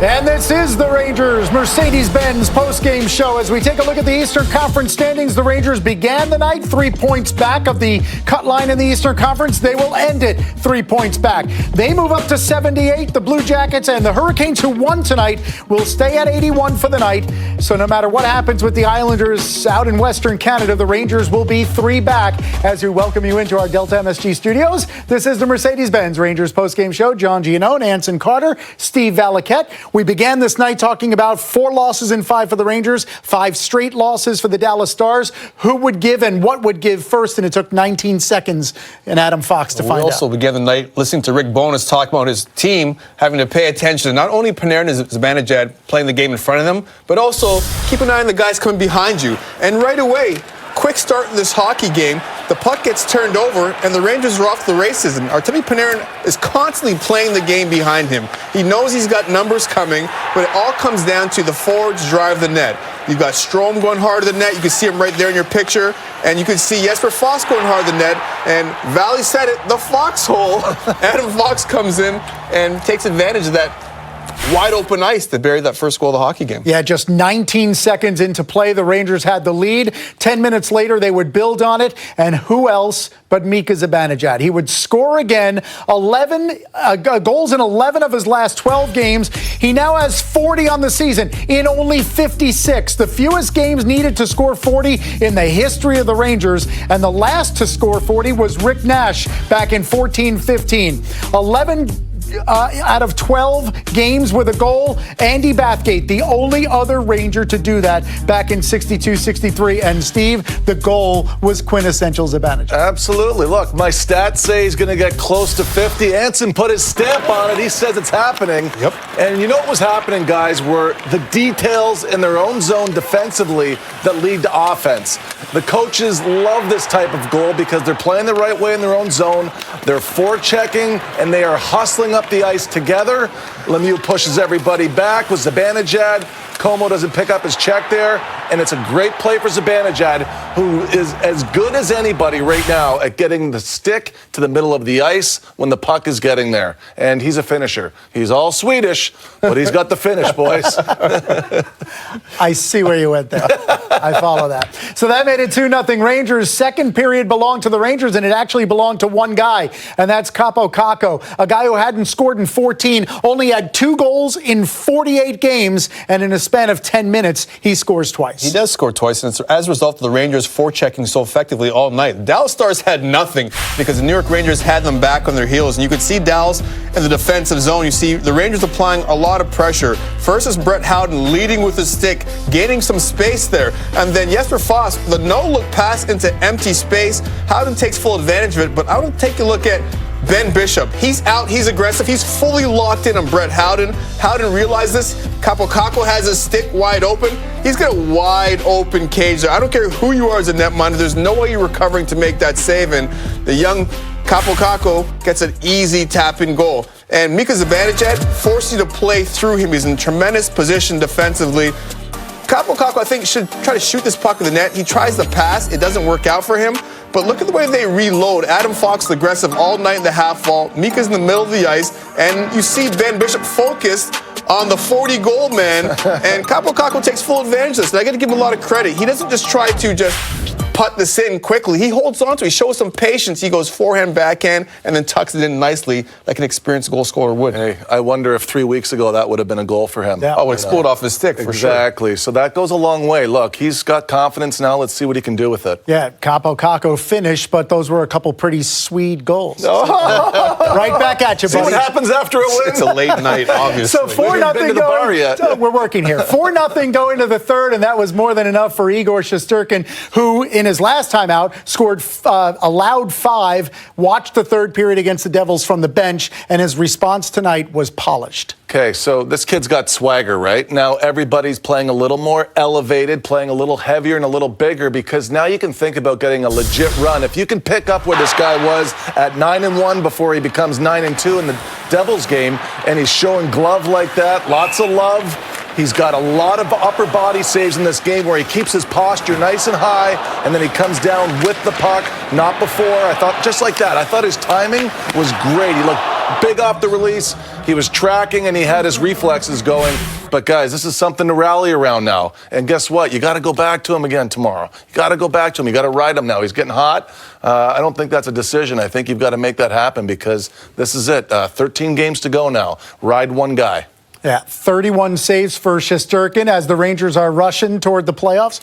And this is the Rangers Mercedes-Benz post-game show. As we take a look at the Eastern Conference standings, the Rangers began the night 3 points back of the cut line in the Eastern Conference. They will end it 3 points back. They move up to 78. The Blue Jackets and the Hurricanes, who won tonight, will stay at 81 for the night. So no matter what happens with the Islanders out in Western Canada, the Rangers will be 3 back. As we welcome you into our Delta MSG studios, this is the Mercedes-Benz Rangers post-game show. John Giannone, Anson Carter, Steve Valiquette. We began this night talking about 4 losses in 5 for the Rangers, 5 straight losses for the Dallas Stars. Who would give and what would give first? And it took 19 seconds and Adam Fox to find out. We also began the night listening to Rick Bowness talk about his team having to pay attention to not only Panarin and Zibanejad playing the game in front of them, but also keep an eye on the guys coming behind you. And right away, quick start in this hockey game, the puck gets turned over, and the Rangers are off the races. And Artemi Panarin is constantly playing the game behind him. He knows he's got numbers coming, but it all comes down to the forwards drive the net. You've got Strome going hard to the net. You can see him right there in your picture. And you can see Jesper Fox going hard to the net. And Valley said it, the foxhole. Adam Fox comes in and takes advantage of that wide open ice to bury that first goal of the hockey game. Yeah, just 19 seconds into play, the Rangers had the lead. 10 minutes later, they would build on it. And who else but Mika Zibanejad? He would score again, 11 goals in 11 of his last 12 games. He now has 40 on the season in only 56. The fewest games needed to score 40 in the history of the Rangers. And the last to score 40 was Rick Nash back in 14-15. 11 out of 12 games with a goal. Andy Bathgate, the only other Ranger to do that back in 62-63. And Steve, the goal was quintessential Zibanejad. Absolutely. Look, my stats say he's going to get close to 50. Anson put his stamp on it. He says it's happening. Yep. And you know what was happening, guys, were the details in their own zone defensively that lead to offense. The coaches love this type of goal because they're playing the right way in their own zone. They're forechecking, and they are hustling up the ice together. Lemieux pushes everybody back with Zibanejad. Como doesn't pick up his check there, and it's a great play for Zibanejad, who is as good as anybody right now at getting the stick to the middle of the ice when the puck is getting there. And he's a finisher. He's all Swedish, but he's got the finish, boys. I see where you went there. I follow that. So that made it 2-0 Rangers. Second period belonged to the Rangers, and it actually belonged to one guy, and that's Kaapo Kakko, a guy who hadn't scored in 14, only had 2 goals in 48 games, and in a span of 10 minutes, he scores twice. He does score twice, and it's as a result of the Rangers forechecking so effectively all night. The Dallas Stars had nothing because the New York Rangers had them back on their heels, and you could see Dallas in the defensive zone. You see the Rangers applying a lot of pressure. First is Brett Howden leading with his stick, gaining some space there, and then Jesper Fox, the no-look pass into empty space. Howden takes full advantage of it, but I would take a look at Ben Bishop. He's out, he's aggressive, he's fully locked in on Brett Howden. Howden realized this. Kaapo Kakko has his stick wide open. He's got a wide open cage there. I don't care who you are as a netminder, there's no way you're recovering to make that save, and the young Kaapo Kakko gets an easy tap-in goal. And Mika Zibanejad forced you to play through him. He's in tremendous position defensively. Kaapo Kakko, I think, should try to shoot this puck in the net. He tries the pass. It doesn't work out for him. But look at the way they reload. Adam Fox aggressive all night in the half wall. Mika's in the middle of the ice. And you see Ben Bishop focused on the 40-goal man. And Kaapo Kakko takes full advantage of this. And I got to give him a lot of credit. He doesn't just try to just putt this in quickly. He holds on to it. He shows some patience. He goes forehand, backhand, and then tucks it in nicely like an experienced goal scorer would. Hey, I wonder if 3 weeks ago that would have been a goal for him. Yeah. Oh, it exploded off his stick, for sure. Exactly. So that goes a long way. Look, he's got confidence now. Let's see what he can do with it. Yeah, Kaapo Kakko finished, but those were a couple pretty sweet goals. Right back at you, buddy. See what happens after a win? It's a late night, obviously. So 4-0 going. We're working here. 4-0 going to the third, and that was more than enough for Igor Shesterkin, who in his last time out scored, allowed 5, watched the third period against the Devils from the bench, and his response tonight was polished. Okay, so this kid's got swagger, right? Now everybody's playing a little more elevated, playing a little heavier and a little bigger, because now you can think about getting a legit run. If you can pick up where this guy was at 9-1 before he becomes 9-2 in the Devils game, and he's showing glove like that, lots of love. He's got a lot of upper body saves in this game where he keeps his posture nice and high, and then he comes down with the puck, not before. I thought, just like that, I thought his timing was great. He looked big off the release. He was tracking and he had his reflexes going. But guys, this is something to rally around now. And guess what? You got to go back to him again tomorrow. You got to go back to him. You got to ride him now. He's getting hot. I don't think that's a decision. I think you've got to make that happen because this is it. 13 games to go now. Ride one guy. Yeah, 31 saves for Shesterkin as the Rangers are rushing toward the playoffs.